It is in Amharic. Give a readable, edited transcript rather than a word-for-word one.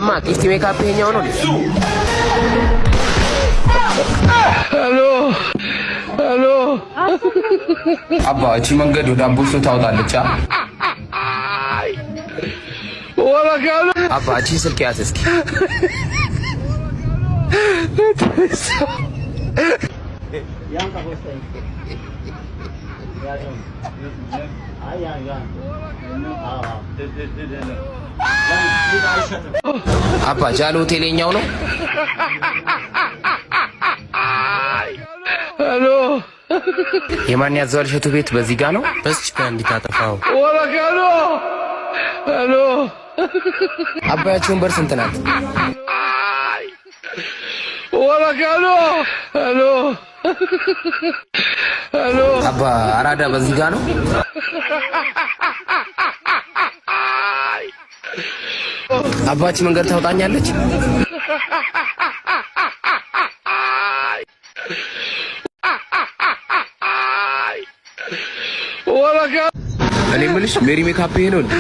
እማ ጊፍት ሜካፕ ይሄኛው ነው። ሄሎ ሄሎ አባ እቺ መንገድ ወደ አቦስቶ ታወጣለች። ወላካሉ አባ እቺ ስልክ ያዝ እስኪ። አባ ጃሎ ሆቴልኛው ነው። ሄሎ የማን ያዘዋል እሸቱ ቤት በዚህ ጋር ነው። በዚህ ጋር እንዲታጠፋው ወላካሉ ሄሎ አባያችሁን በር ስንት ናት? ወላካሉ ሄሎ ሄሎ አባ አራዳ በዚህ ጋር ነው። አባቺ መንገድ ታውጣኛለች። ወላካሉ እኔ የምልሽ ሜሪ ሜካፕ ይሄ ነው እንዴ?